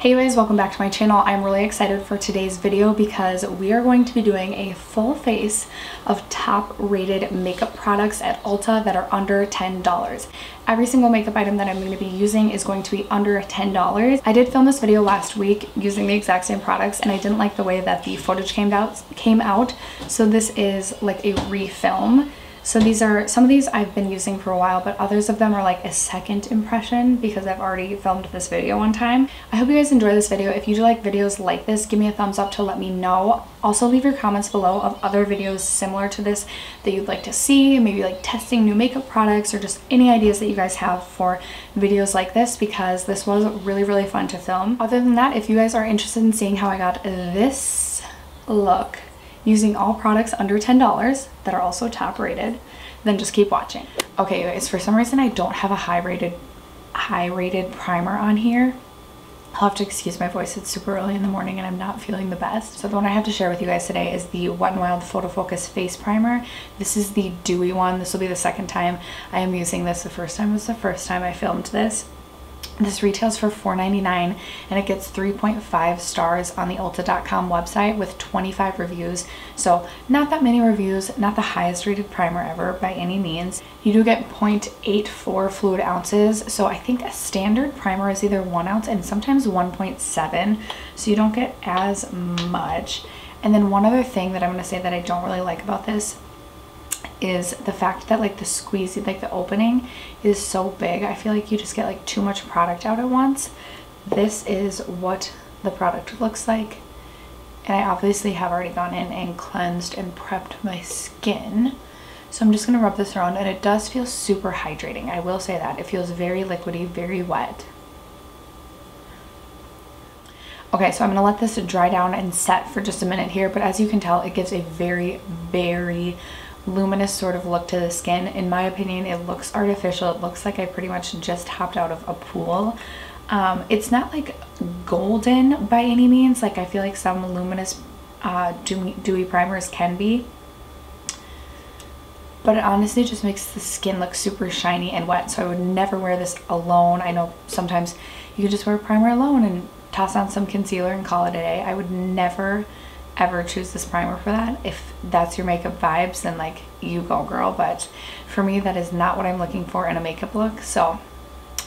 Hey you guys, welcome back to my channel. I'm really excited for today's video because we are going to be doing a full face of top rated makeup products at Ulta that are under $10. Every single makeup item that I'm going to be using is going to be under $10. I did film this video last week using the exact same products and I didn't like the way that the footage came out. So this is like a refilm. So some of these I've been using for a while, but others of them are like a second impression because I've already filmed this video one time. I hope you guys enjoy this video. If you do like videos like this, give me a thumbs up to let me know. Also leave your comments below of other videos similar to this that you'd like to see, maybe like testing new makeup products or just any ideas that you guys have for videos like this, because this was really fun to film. Other than that, if you guys are interested in seeing how I got this look using all products under $10 that are also top rated, then just keep watching. Okay you guys, for some reason I don't have a high rated primer on here. I'll have to excuse my voice, it's super early in the morning and I'm not feeling the best. So the one I have to share with you guys today is the Wet n Wild Photo Focus Face Primer. This is the dewy one. This will be the second time I am using this. The first time was the first time I filmed this. This retails for $4.99 and it gets 3.5 stars on the Ulta.com website with 25 reviews. So not that many reviews, not the highest rated primer ever by any means. You do get 0.84 fluid ounces. So I think a standard primer is either 1 ounce and sometimes 1.7. So you don't get as much. And then one other thing that I'm going to say that I don't really like about this is the fact that like the squeezy, like the opening is so big. I feel like you just get like too much product out at once. This is what the product looks like. And I obviously have already gone in and cleansed and prepped my skin. So I'm just going to rub this around and it does feel super hydrating. I will say that. It feels very liquidy, very wet. Okay, so I'm going to let this dry down and set for just a minute here. But as you can tell, it gives a very luminous sort of look to the skin. In my opinion, it looks artificial. It looks like I pretty much just hopped out of a pool. It's not like golden by any means, like I feel like some luminous dewy primers can be, but it honestly just makes the skin look super shiny and wet. So I would never wear this alone. I know sometimes you can just wear primer alone and toss on some concealer and call it a day. I would never ever choose this primer for that. If that's your makeup vibes, then like you go girl, but for me that is not what I'm looking for in a makeup look. So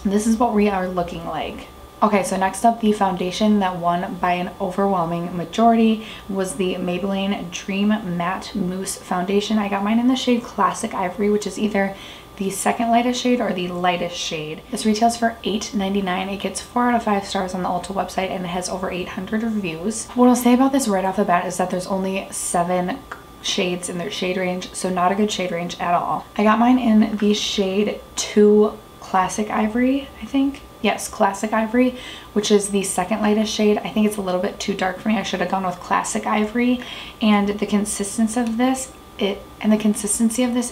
this is what we are looking like. Okay, so next up, the foundation that won by an overwhelming majority was the Maybelline Dream Matte Mousse Foundation. I got mine in the shade Classic Ivory, which is either the second lightest shade or the lightest shade. This retails for $8.99. It gets 4 out of 5 stars on the Ulta website and it has over 800 reviews. What I'll say about this right off the bat is that there's only 7 shades in their shade range, so not a good shade range at all. I got mine in the shade 2 Classic Ivory, I think. Yes, Classic Ivory, which is the second lightest shade. I think it's a little bit too dark for me. I should have gone with Classic Ivory. And the consistency of this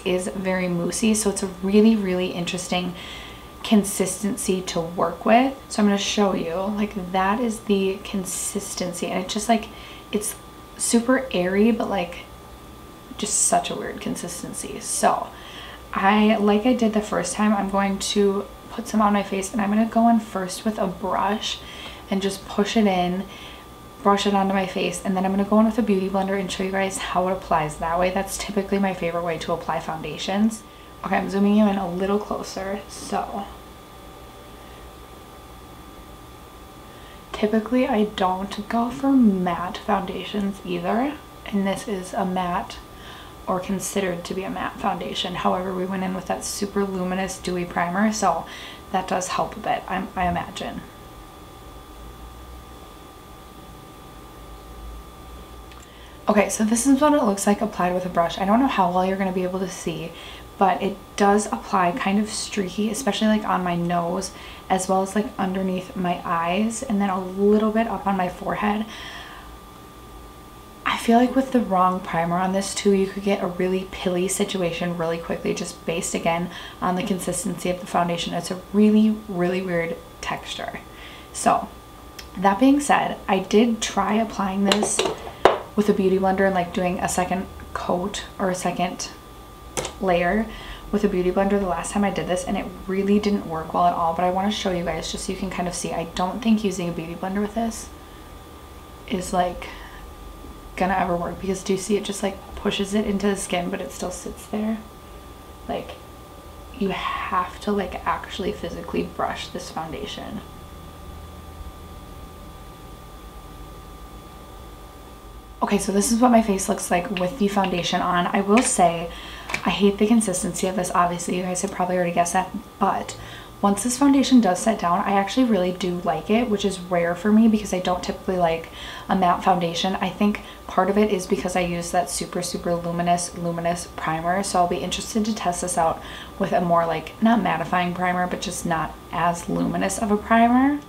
is very moussey, so it's a really interesting consistency to work with. So I'm going to show you, like, that is the consistency, and it's just like, it's super airy, but like just such a weird consistency. So like I did the first time, I'm going to put some on my face and I'm going to go in first with a brush and just push it in, brush it onto my face, and then I'm going to go in with a beauty blender and show you guys how it applies that way. That's typically my favorite way to apply foundations. Okay, I'm zooming you in a little closer. So typically I don't go for matte foundations either, and this is a matte, or considered to be a matte foundation. However, we went in with that super luminous dewy primer, so that does help a bit, I imagine. Okay, so this is what it looks like applied with a brush. I don't know how well you're going to be able to see, but it does apply kind of streaky, especially like on my nose, as well as like underneath my eyes, and then a little bit up on my forehead. I feel like with the wrong primer on this too, you could get a really pilly situation really quickly, just based again on the consistency of the foundation. It's a really weird texture. So that being said, I did try applying this with a beauty blender and like doing a second coat or a second layer, with a beauty blender the last time I did this, and it really didn't work well at all, but I want to show you guys just so you can kind of see. I don't think using a beauty blender with this is like gonna ever work, because do you see it just like pushes it into the skin, but it still sits there? Like, you have to like actually physically brush this foundation. Okay, so this is what my face looks like with the foundation on. I will say, I hate the consistency of this. Obviously, you guys have probably already guessed that, but once this foundation does set down, I actually really do like it, which is rare for me because I don't typically like a matte foundation. I think part of it is because I use that super luminous primer, so I'll be interested to test this out with a more like, not mattifying primer, but just not as luminous of a primer.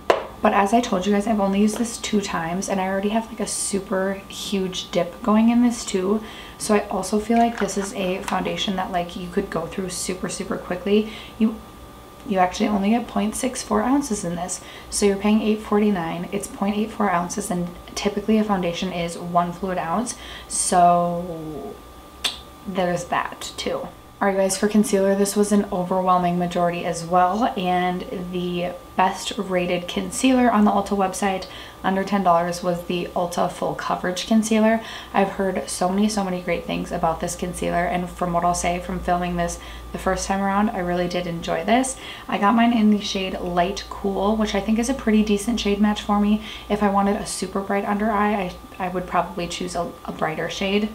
But as I told you guys, I've only used this 2 times, and I already have like a super huge dip going in this too. So I also feel like this is a foundation that like you could go through super quickly. You actually only get 0.64 ounces in this. So you're paying $8.49. It's 0.84 ounces, and typically a foundation is 1 fluid ounce. So there's that too. Alright guys, for concealer, this was an overwhelming majority as well, and the best rated concealer on the Ulta website under $10 was the Ulta Full Coverage Concealer. I've heard so many great things about this concealer, and from what I'll say from filming this the first time around, I really did enjoy this. I got mine in the shade Light Cool, which I think is a pretty decent shade match for me. If I wanted a super bright under eye, I would probably choose a brighter shade.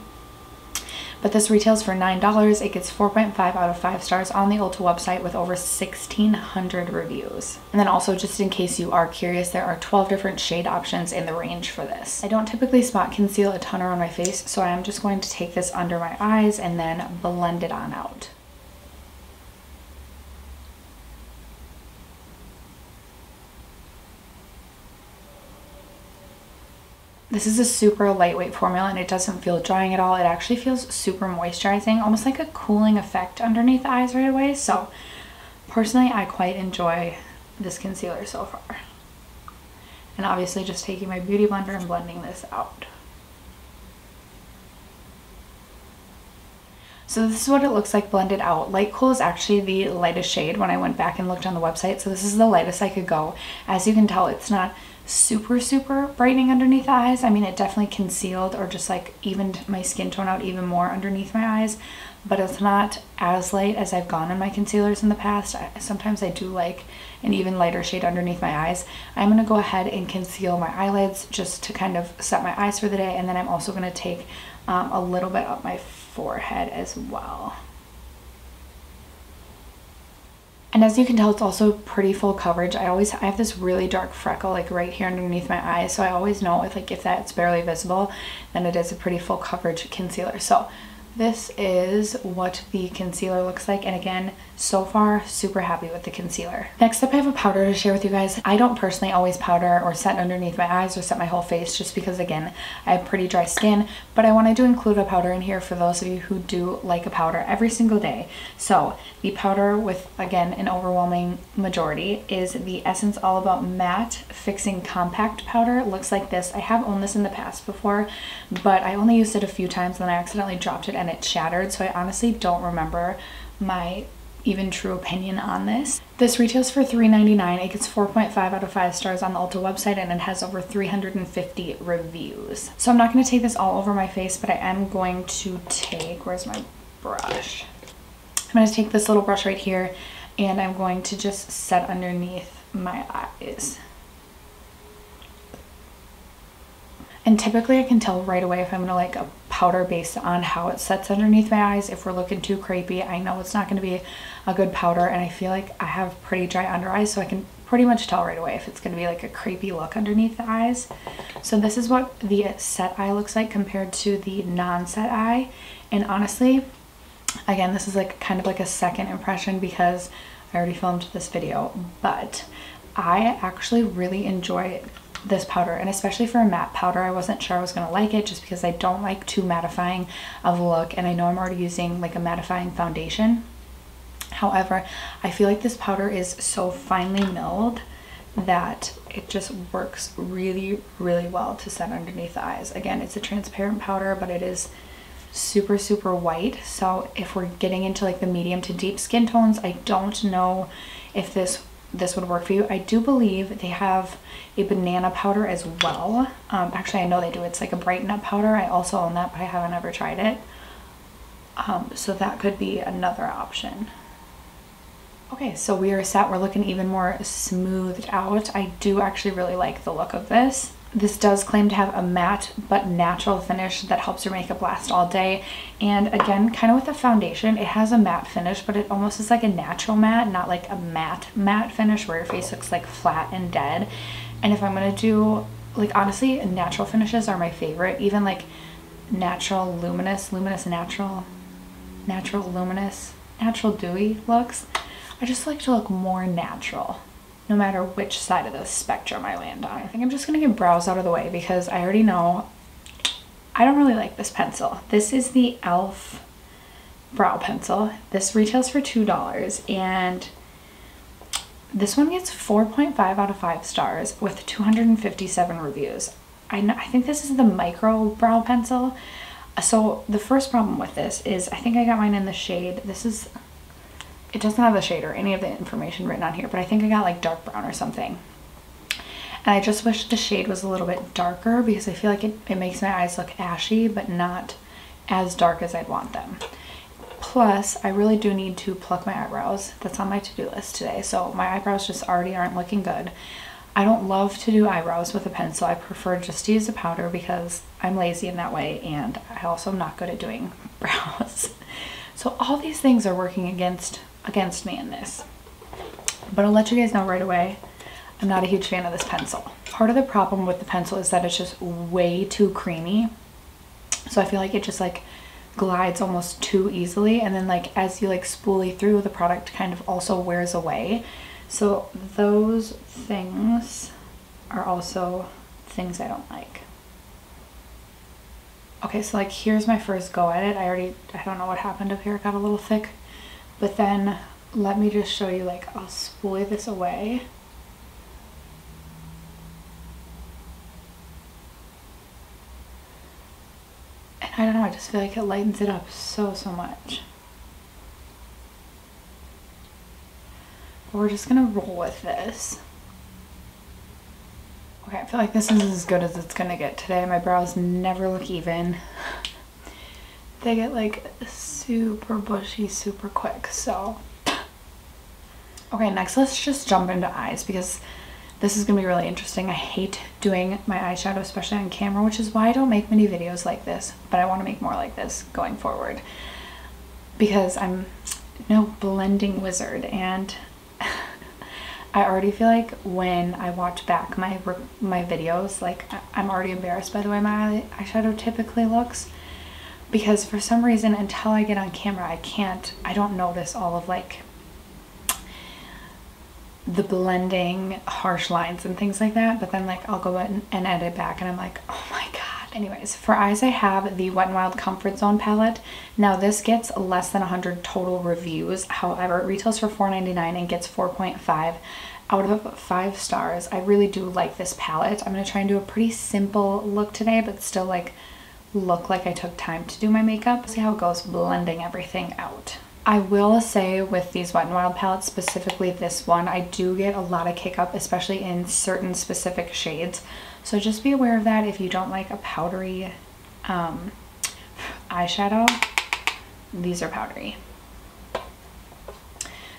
But this retails for $9. It gets 4.5 out of 5 stars on the Ulta website with over 1,600 reviews. And then also, just in case you are curious, there are 12 different shade options in the range for this. I don't typically spot conceal a ton around my face, so I am just going to take this under my eyes and then blend it on out. This is a super lightweight formula, and it doesn't feel drying at all. It actually feels super moisturizing, almost like a cooling effect underneath the eyes right away. So personally, I quite enjoy this concealer so far. And obviously just taking my beauty blender and blending this out. So this is what it looks like blended out. Light Cool is actually the lightest shade when I went back and looked on the website. So this is the lightest I could go. As you can tell, it's not super brightening underneath the eyes. I mean, it definitely concealed or just like evened my skin tone out even more underneath my eyes, but it's not as light as I've gone in my concealers in the past. Sometimes I do like an even lighter shade underneath my eyes. I'm going to go ahead and conceal my eyelids just to kind of set my eyes for the day, and then I'm also going to take a little bit up my forehead as well. And as you can tell, it's also pretty full coverage. I have this really dark freckle like right here underneath my eye, so I always know if that's barely visible, then it is a pretty full coverage concealer. So this is what the concealer looks like, and again, so far super happy with the concealer. Next up, I have a powder to share with you guys. I don't personally always powder or set underneath my eyes or set my whole face, just because again, I have pretty dry skin, but I wanted to include a powder in here for those of you who do like a powder every single day. So the powder, with again an overwhelming majority, is the Essence All About Matte Fixing Compact Powder. It looks like this. I have owned this in the past before, but I only used it a few times, and then I accidentally dropped it and it shattered, so I honestly don't remember my even true opinion on this. This retails for $3.99. It gets 4.5 out of 5 stars on the Ulta website, and it has over 350 reviews. So I'm not going to take this all over my face, but I am going to take, where's my brush? I'm going to take this little brush right here, and I'm going to just set underneath my eyes. And typically I can tell right away if I'm going to like a powder based on how it sets underneath my eyes. If we're looking too crepey, I know it's not going to be a good powder, and I feel like I have pretty dry under eyes, so I can pretty much tell right away if it's going to be like a crepey look underneath the eyes. So this is what the set eye looks like compared to the non-set eye, and honestly, again, this is like kind of like a second impression because I already filmed this video, but I actually really enjoy this powder, and especially for a matte powder. I wasn't sure I was going to like it just because I don't like too mattifying of a look, and I know I'm already using like a mattifying foundation. However, I feel like this powder is so finely milled that it just works really well to set underneath the eyes. Again, it's a transparent powder, but it is super, super white. So if we're getting into like the medium to deep skin tones, I don't know if this would work for you. I do believe they have a banana powder as well. Actually, I know they do. It's like a brighten up powder. I also own that, but I haven't ever tried it. So that could be another option. Okay, so we are set. We're looking even more smoothed out. I do actually really like the look of this. This does claim to have a matte but natural finish that helps your makeup last all day. And again, kind of with the foundation, it has a matte finish, but it almost is like a natural matte, not like a matte finish where your face looks like flat and dead. And if I'm gonna do, like, honestly, natural finishes are my favorite. Even like natural luminous, natural luminous, natural dewy looks. I just like to look more natural, no matter which side of the spectrum I land on. I think I'm just gonna get brows out of the way because I already know I don't really like this pencil. This is the e.l.f. brow pencil. This retails for $2 and this one gets 4.5 out of 5 stars with 257 reviews. I think this is the micro brow pencil. So the first problem with this is I think I got mine in the shade. It doesn't have the shade or any of the information written on here, but I think I got like dark brown or something. And I just wish the shade was a little bit darker because I feel like it makes my eyes look ashy, but not as dark as I'd want them. Plus, I really do need to pluck my eyebrows. That's on my to-do list today. So my eyebrows just already aren't looking good. I don't love to do eyebrows with a pencil. I prefer just to use a powder because I'm lazy in that way, and I also am not good at doing brows. So all these things are working against me in this. But I'll let you guys know right away, I'm not a huge fan of this pencil. Part of the problem with the pencil is that it's just way too creamy. So I feel like it just like glides almost too easily, and then like as you like spoolie through, the product kind of also wears away. So those things are also things I don't like. Okay, so like here's my first go at it. I don't know what happened up here. It got a little thick. But then let me just show you, like, I'll spoolie this away. And I don't know, I just feel like it lightens it up so much. But we're just gonna roll with this. Okay, I feel like this is as good as it's gonna get today. My brows never look even. They get like super bushy super quick, so. Okay, next let's just jump into eyes because this is gonna be really interesting. I hate doing my eyeshadow, especially on camera, which is why I don't make many videos like this, but I wanna make more like this going forward because I'm no blending wizard, and I already feel like when I watch back my videos, like I'm already embarrassed by the way my eyeshadow typically looks. Because for some reason, until I get on camera, I don't notice all of like the blending harsh lines and things like that. But then like I'll go and edit back and I'm like, oh my God. Anyways, for eyes I have the Wet n Wild Comfort Zone palette. Now this gets less than 100 total reviews. However, it retails for $4.99 and gets 4.5 out of 5 stars. I really do like this palette. I'm going to try and do a pretty simple look today, but still like look like I took time to do my makeup. See how it goes blending everything out. I will say with these Wet n Wild palettes, specifically this one, I do get a lot of kick up, especially in certain specific shades. So just be aware of that if you don't like a powdery eyeshadow. These are powdery.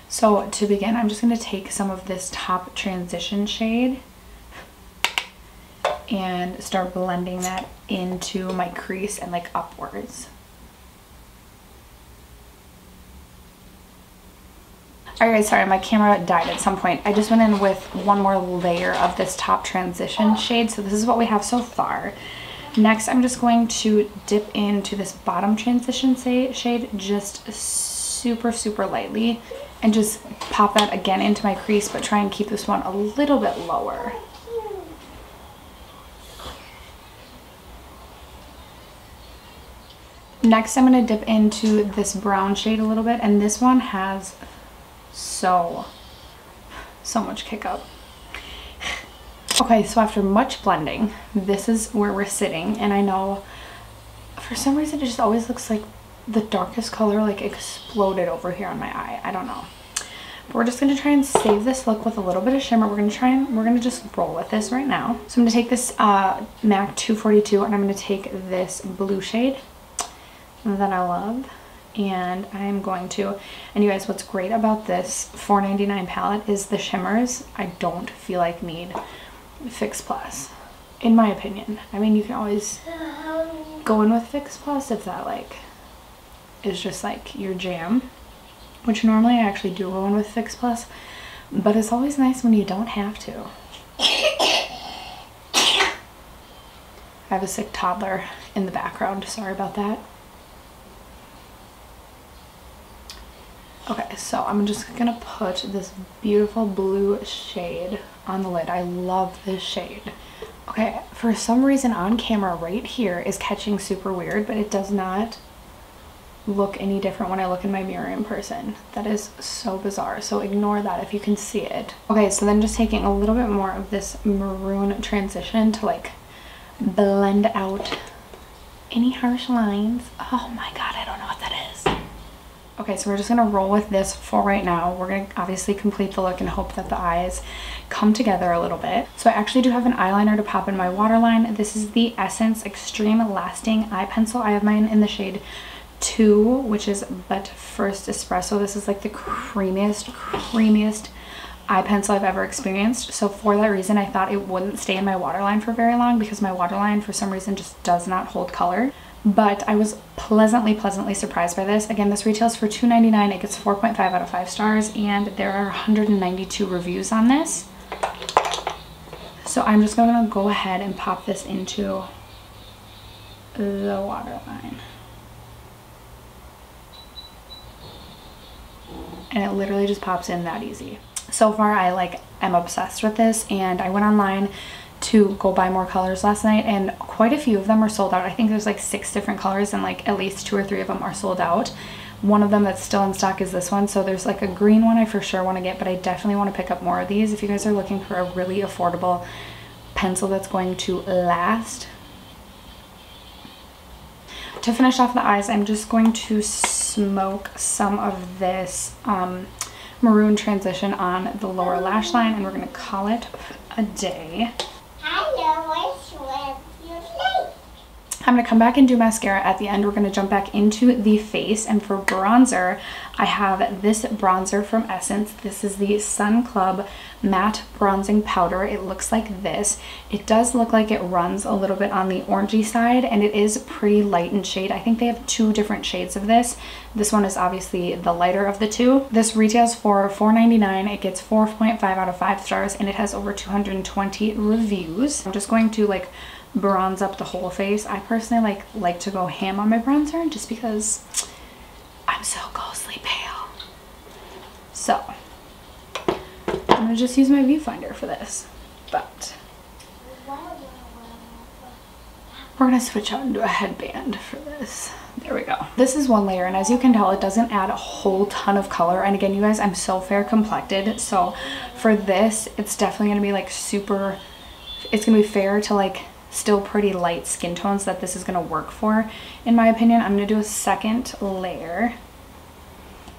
So to begin, I'm just going to take some of this top transition shade and start blending that into my crease and like upwards. Alright guys, sorry, my camera died at some point. I just went in with one more layer of this top transition shade. So this is what we have so far. Next, I'm just going to dip into this bottom transition shade just super lightly and just pop that again into my crease, but try and keep this one a little bit lower. Next, I'm going to dip into this brown shade a little bit, and this one has so much kick up. Okay, so after much blending, this is where we're sitting, and I know For some reason it just always looks like the darkest color like exploded over here on my eye. I don't know. But we're just going to try and save this look with a little bit of shimmer. We're going to just roll with this right now. So I'm going to take this MAC 242 and I'm going to take this blue shade that I love. And I'm going to, and you guys, what's great about this $4.99 palette is the shimmers I don't feel like need Fix Plus, in my opinion. I mean, you can always go in with Fix Plus if that like is just like your jam, which normally I actually do go in with Fix Plus, but it's always nice when you don't have to. I have a sick toddler in the background, sorry about that. Okay, so I'm just gonna put this beautiful blue shade on the lid. I love this shade. Okay, for some reason on camera right here is catching super weird, but it does not look any different when I look in my mirror in person. That is so bizarre, so ignore that if you can see it. Okay, so then just taking a little bit more of this maroon transition to like blend out any harsh lines. Oh my god, I don't know what that is. Okay, so we're just gonna roll with this for right now. We're gonna obviously complete the look and hope that the eyes come together a little bit. So I actually do have an eyeliner to pop in my waterline. This is the Essence Extreme Lasting Eye Pencil. I have mine in the shade 2, which is But First Espresso. This is like the creamiest eye pencil I've ever experienced. So for that reason, I thought it wouldn't stay in my waterline for very long because my waterline for some reason just does not hold color. But I was pleasantly surprised by this. Again, this retails for $2.99. It gets 4.5 out of 5 stars, and there are 192 reviews on this. So I'm just gonna go ahead and pop this into the waterline. And it literally just pops in that easy. So far, I am obsessed with this, and I went online to go buy more colors last night, and quite a few of them are sold out. I think there's like 6 different colors, and like at least 2 or 3 of them are sold out. One of them that's still in stock is this one. So there's like a green one I for sure want to get, but I definitely want to pick up more of these. If you guys are looking for a really affordable pencil that's going to last. To finish off the eyes, I'm just going to smoke some of this maroon transition on the lower lash line, and we're going to call it a day. I'm going to come back and do mascara at the end. We're going to jump back into the face, and for bronzer, I have this bronzer from Essence. This is the Sun Club Matte Bronzing Powder. It looks like this. It does look like it runs a little bit on the orangey side, and it is pretty light in shade. I think they have 2 different shades of this. This one is obviously the lighter of the 2. This retails for $4.99. It gets 4.5 out of 5 stars, and it has over 220 reviews. I'm just going to bronze up the whole face. I personally like to go ham on my bronzer just because I'm so ghostly pale. So I'm gonna just use my viewfinder for this, but we're gonna switch out and do a headband for this. There we go. This is one layer, and as you can tell, it doesn't add a whole ton of color. And again, you guys, I'm so fair complected, so for this it's definitely gonna be super, it's gonna be fair to still pretty light skin tones that this is going to work for, in my opinion. I'm going to do a second layer.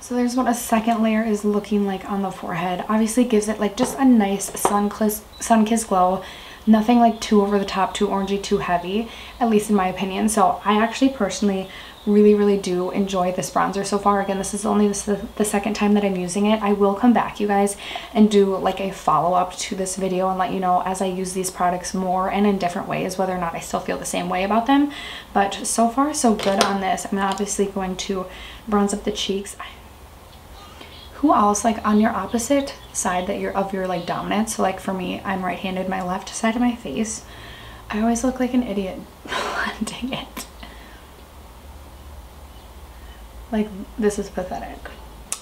So there's what a second layer is looking like on the forehead. Obviously gives it just a nice sun-kissed glow. Nothing too over the top, too orangey, too heavy, at least in my opinion. So I actually personally really do enjoy this bronzer so far. Again, this is only the second time that I'm using it. I will come back, you guys, and do a follow-up to this video and let you know as I use these products more and in different ways whether or not I still feel the same way about them. But so far so good on this. I'm obviously going to bronze up the cheeks. Who else on your opposite side that you're of your dominant, so for me, I'm right-handed, my left side of my face, I always look like an idiot blending it. This is pathetic.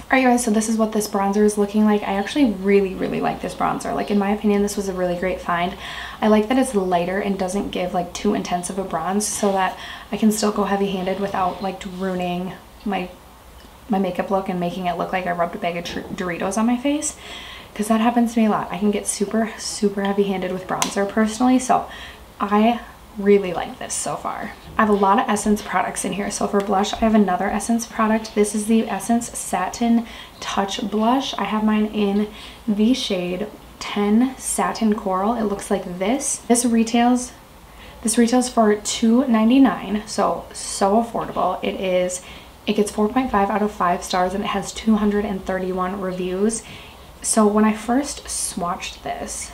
Alright, guys, so this is what this bronzer is looking like. I actually really like this bronzer. In my opinion, this was a really great find. I like that it's lighter and doesn't give too intense of a bronze, so that I can still go heavy-handed without ruining my makeup look and making it look like I rubbed a bag of Doritos on my face, because that happens to me a lot. I can get super heavy-handed with bronzer personally, so I really like this so far. I have a lot of Essence products in here. So for blush, I have another Essence product. This is the Essence Satin Touch Blush. I have mine in the shade 10 Satin Coral. It looks like this. This retails for $2.99, so affordable. It gets 4.5 out of 5 stars and it has 231 reviews. So when I first swatched this,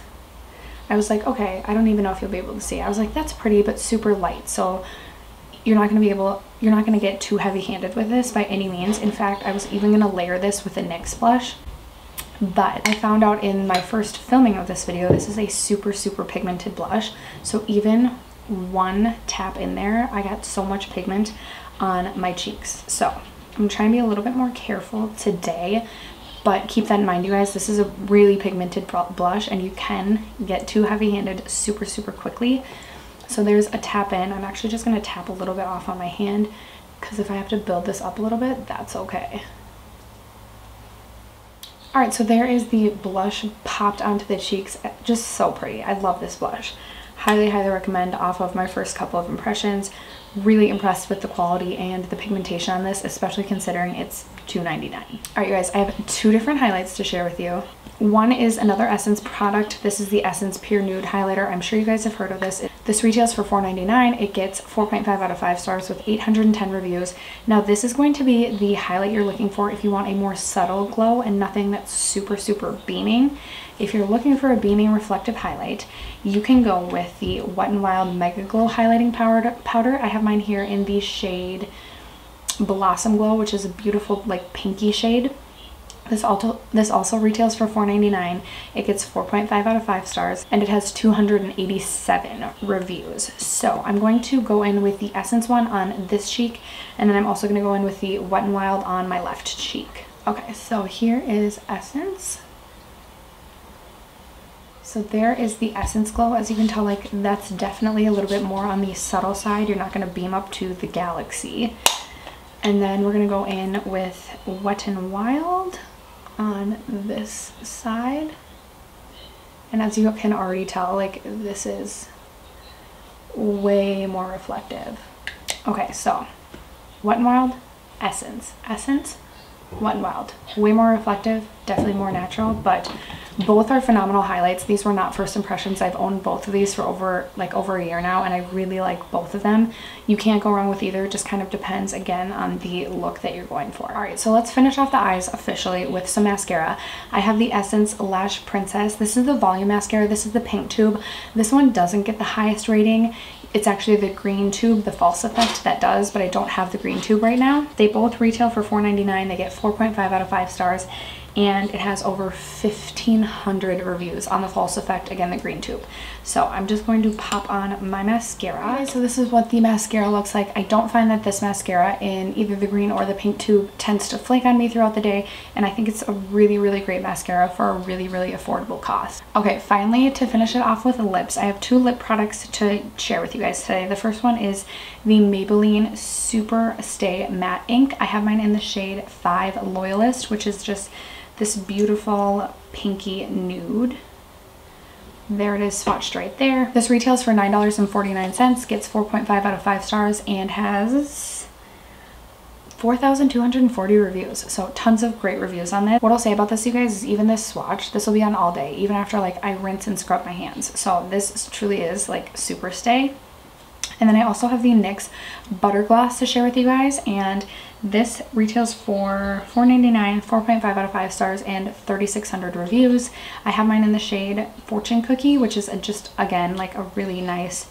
I was like, okay, I don't even know if you'll be able to see. I was like, that's pretty, but super light. So you're not gonna get too heavy-handed with this by any means. In fact, I was even gonna layer this with a NYX blush. But I found out in my first filming of this video, this is a super, super pigmented blush. So even one tap in there, I got so much pigment on my cheeks. So I'm trying to be a little bit more careful today. But keep that in mind, you guys, this is a really pigmented blush and you can get too heavy-handed super, super quickly. So there's a tap in. I'm actually just going to tap a little bit off on my hand because if I have to build this up a little bit, that's okay. All right, so there is the blush popped onto the cheeks. Just so pretty. I love this blush. Highly, highly recommend off of my first couple of impressions. Really impressed with the quality and the pigmentation on this, especially considering it's $2.99. All right, you guys, I have two different highlights to share with you. One is another Essence product. This is the Essence Pure Nude Highlighter. I'm sure you guys have heard of this. This retails for $4.99. It gets 4.5 out of 5 stars with 810 reviews. Now, this is going to be the highlight you're looking for if you want a more subtle glow and nothing that's super, super beaming. If you're looking for a beaming reflective highlight, you can go with the Wet n Wild Mega Glow Highlighting Powder. I have mine here in the shade Blossom Glow, which is a beautiful like pinky shade. This also retails for $4.99. It gets 4.5 out of 5 stars and it has 287 reviews. So I'm going to go in with the Essence one on this cheek and then I'm also going to go in with the Wet n Wild on my left cheek. Okay, so here is Essence. So there is the Essence Glow. As you can tell, like that's definitely a little bit more on the subtle side. You're not going to beam up to the galaxy. And then we're going to go in with Wet n Wild on this side. And as you can already tell, like this is way more reflective. Okay, so Wet n Wild, Essence, Wet n Wild. Way more reflective, definitely more natural, but both are phenomenal highlights. These were not first impressions. I've owned both of these for over a year now and I really like both of them. You can't go wrong with either. It just kind of depends again on the look that you're going for. All right, so let's finish off the eyes officially with some mascara. I have the Essence Lash Princess. This is the volume mascara. This is the pink tube. This one doesn't get the highest rating. It's actually the green tube, the false effect, that does, but I don't have the green tube right now. They both retail for $4.99. They get 4.5 out of 5 stars. And it has over 1,500 reviews on the false effect, again the green tube. So I'm just going to pop on my mascara. Okay, so this is what the mascara looks like. I don't find that this mascara in either the green or the pink tube tends to flake on me throughout the day, and I think it's a really, really great mascara for a really, really affordable cost. Okay, finally, to finish it off with lips, I have two lip products to share with you guys today. The first one is the Maybelline Super Stay Matte Ink. I have mine in the shade 5 Loyalist, which is just this beautiful pinky nude. There it is swatched right there. This retails for $9.49, gets 4.5 out of 5 stars, and has 4,240 reviews. So tons of great reviews on this. What I'll say about this, you guys, is even this swatch, this will be on all day, even after like I rinse and scrub my hands. So this truly is like super stay. And then I also have the NYX Butter Gloss to share with you guys, and this retails for $4.99, 4.5 out of 5 stars, and 3,600 reviews. I have mine in the shade Fortune Cookie, which is just, again, like a really nice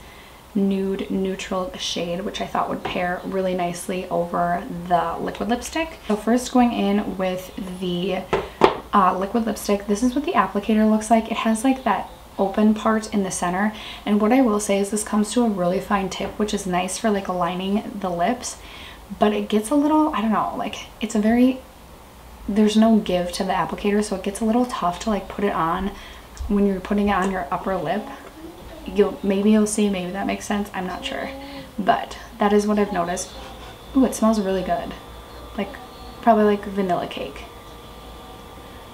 nude neutral shade, which I thought would pair really nicely over the liquid lipstick. So first, going in with the liquid lipstick, this is what the applicator looks like. It has like that open part in the center, and what I will say is this comes to a really fine tip, which is nice for like aligning the lips, but it gets a little, I don't know, like it's a very, there's no give to the applicator, so it gets a little tough to like put it on when you're putting it on your upper lip. Maybe you'll see, maybe that makes sense, I'm not sure, but that is what I've noticed. Ooh, it smells really good, like probably like vanilla cake.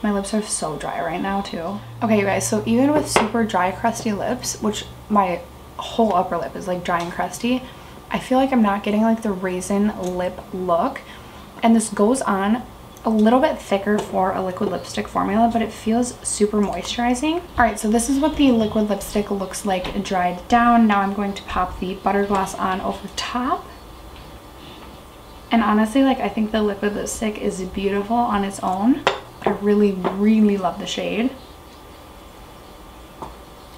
My lips are so dry right now too. Okay, you guys, so even with super dry, crusty lips, which my whole upper lip is like dry and crusty. I feel like I'm not getting like the raisin lip look, and this goes on a little bit thicker for a liquid lipstick formula, but it feels super moisturizing. All right, so this is what the liquid lipstick looks like dried down. Now I'm going to pop the butter gloss on over top. And honestly, like, I think the liquid lipstick is beautiful on its own. I really, really love the shade.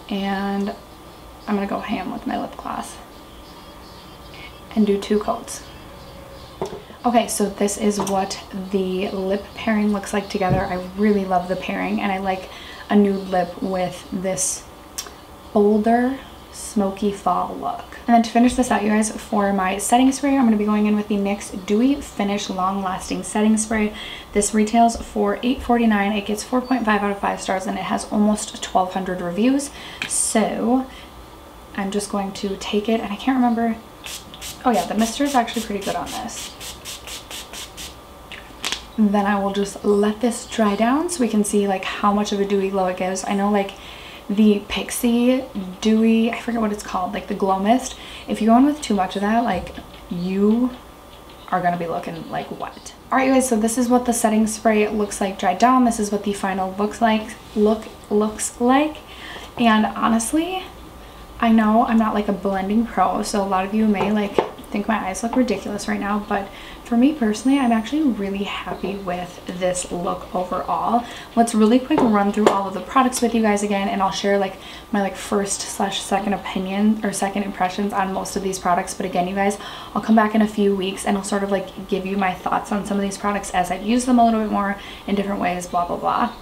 And I'm gonna go ham with my lip gloss and do 2 coats. Okay, so this is what the lip pairing looks like together. I really love the pairing, and I like a nude lip with this bolder, smoky fall look. And then to finish this out, you guys, for my setting spray, I'm going to be going in with the NYX Dewy Finish Long Lasting Setting Spray. This retails for $8.49. It gets 4.5 out of 5 stars, and it has almost 1,200 reviews. So I'm just going to take it, and I can't remember. Oh yeah, the mister is actually pretty good on this. Then I will just let this dry down so we can see like how much of a dewy glow it gives. I know like the Pixie Dewy, I forget what it's called, like the glow mist, if you go in with too much of that, like, you are gonna be looking like wet. All right, you guys, so this is what the setting spray looks like dried down. This is what the final looks like. And honestly, I know I'm not like a blending pro, so a lot of you may like think my eyes look ridiculous right now, but for me personally, I'm actually really happy with this look overall. Let's really quick run through all of the products with you guys again, and I'll share like my like first/second opinion or second impressions on most of these products. But again, you guys, I'll come back in a few weeks and I'll sort of like give you my thoughts on some of these products as I've used them a little bit more in different ways, blah blah blah.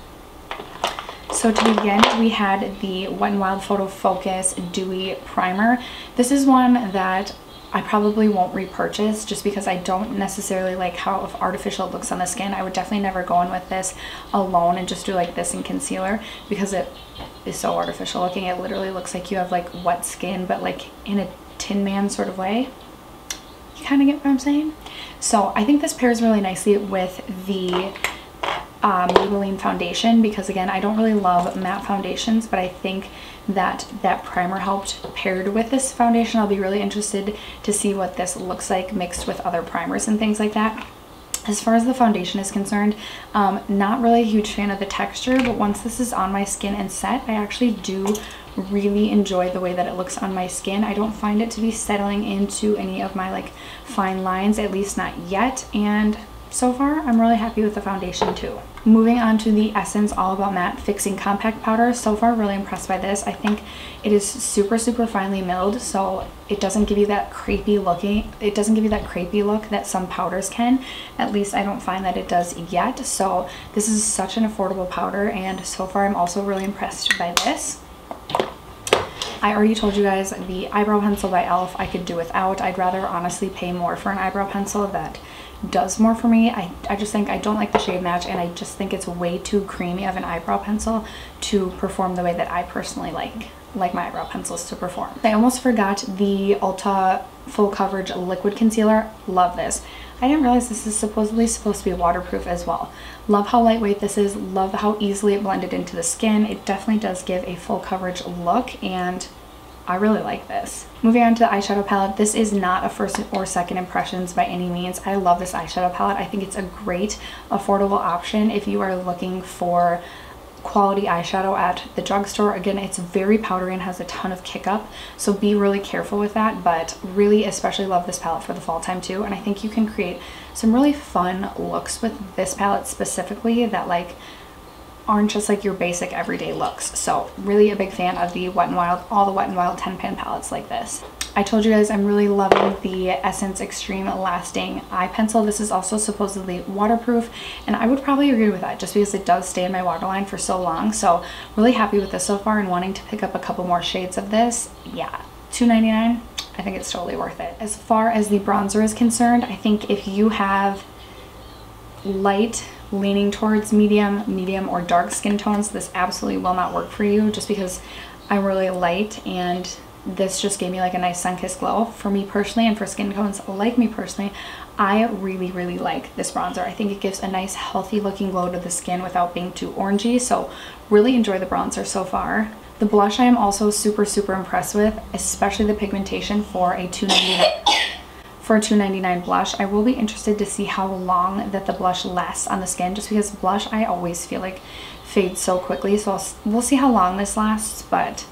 So to begin, we had the Wet n Wild Photo Focus Dewy Primer. This is one that I probably won't repurchase just because I don't necessarily like how artificial it looks on the skin. I would definitely never go in with this alone and just do like this in concealer because it is so artificial looking. It literally looks like you have like wet skin, but like in a Tin Man sort of way. You kind of get what I'm saying? So I think this pairs really nicely with the Maybelline foundation because again, I don't really love matte foundations, but I think that primer helped paired with this foundation. I'll be really interested to see what this looks like mixed with other primers and things like that. As far as the foundation is concerned, not really a huge fan of the texture, but once this is on my skin and set, I actually do really enjoy the way that it looks on my skin. I don't find it to be settling into any of my like fine lines, at least not yet, and so far I'm really happy with the foundation too. Moving on to the Essence All About Matte Fixing Compact Powder. So far really impressed by this. I think it is super finely milled, so it doesn't give you that crepey look that some powders can. At least I don't find that it does yet. So this is such an affordable powder, and so far I'm also really impressed by this. I already told you guys the eyebrow pencil by e.l.f. I could do without. I'd rather honestly pay more for an eyebrow pencil that does more for me. I just think I don't like the shade match, and I just think it's way too creamy of an eyebrow pencil to perform the way that I personally like my eyebrow pencils to perform. I almost forgot the Ulta Full Coverage Liquid Concealer. Love this. I didn't realize this is supposedly supposed to be waterproof as well. Love how lightweight this is. Love how easily it blended into the skin. It definitely does give a full coverage look, and I really like this. Moving on to the eyeshadow palette. This is not a first or second impressions by any means. I love this eyeshadow palette. I think it's a great affordable option if you are looking for quality eyeshadow at the drugstore. Again, it's very powdery and has a ton of kick up, so be really careful with that, but really especially love this palette for the fall time too. And I think you can create some really fun looks with this palette specifically that like aren't just like your basic everyday looks. So really a big fan of the Wet n Wild, all the Wet n Wild 10 pan palettes like this. I told you guys I'm really loving the Essence Extreme Lasting Eye Pencil. This is also supposedly waterproof, and I would probably agree with that just because it does stay in my waterline for so long. So really happy with this so far and wanting to pick up a couple more shades of this. Yeah, $2.99. I think it's totally worth it. As far as the bronzer is concerned, I think if you have light leaning towards medium or dark skin tones, this absolutely will not work for you just because I'm really light, and this just gave me like a nice sun-kissed glow. For me personally, and for skin tones like me personally, I really like this bronzer. I think it gives a nice healthy looking glow to the skin without being too orangey, so really enjoy the bronzer so far. The blush I am also super impressed with, especially the pigmentation for a $2.99 blush. I will be interested to see how long that the blush lasts on the skin, just because blush I always feel like fades so quickly. So we'll see how long this lasts, but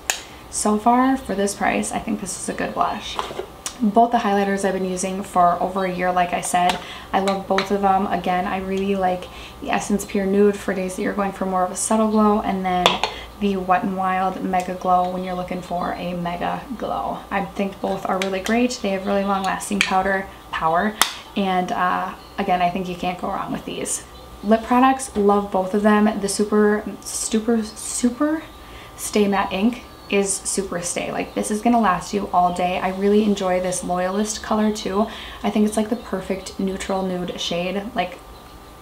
so far for this price, I think this is a good blush. Both the highlighters I've been using for over a year, like I said. I love both of them. Again, I really like the Essence Pure Nude for days that you're going for more of a subtle glow, and then the Wet n Wild Mega Glow when you're looking for a mega glow. I think both are really great. They have really long lasting powder power, and again, I think you can't go wrong with these. Lip products, love both of them. The Super Stay Matte Ink is super stay. Like, this is gonna last you all day. I really enjoy this Loyalist color too. I think it's like the perfect neutral nude shade. Like,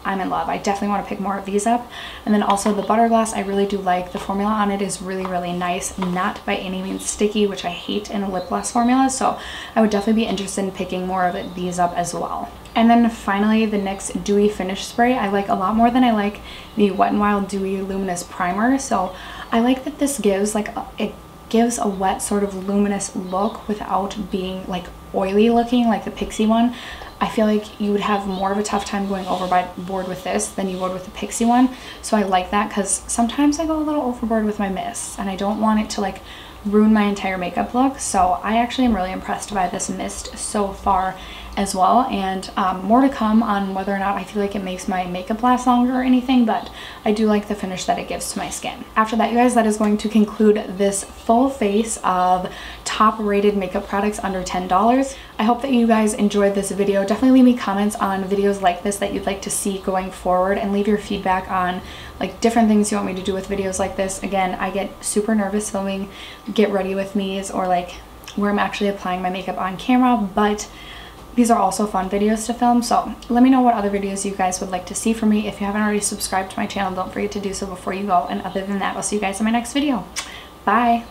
I'm in love. I definitely want to pick more of these up. And then also the Butter Gloss, I really do like. The formula on it is really nice. Not by any means sticky, which I hate in a lip gloss formula. So I would definitely be interested in picking more of these up as well. And then finally, the NYX Dewy Finish Spray I like a lot more than I like the Wet n Wild Dewy Luminous Primer. So I like that this gives like it gives a wet sort of luminous look without being like oily looking like the Pixie one. I feel like you would have more of a tough time going overboard with this than you would with the Pixie one. So I like that, because sometimes I go a little overboard with my mists and I don't want it to like ruin my entire makeup look. So I actually am really impressed by this mist so far as well, and more to come on whether or not I feel like it makes my makeup last longer or anything, but I do like the finish that it gives to my skin. After that, you guys, that is going to conclude this full face of top rated makeup products under $10. I hope that you guys enjoyed this video. Definitely leave me comments on videos like this that you'd like to see going forward, and leave your feedback on like different things you want me to do with videos like this. Again, I get super nervous filming get ready with me's or like where I'm actually applying my makeup on camera, but these are also fun videos to film. So let me know what other videos you guys would like to see from me. If you haven't already subscribed to my channel, don't forget to do so before you go. And other than that, I'll see you guys in my next video. Bye.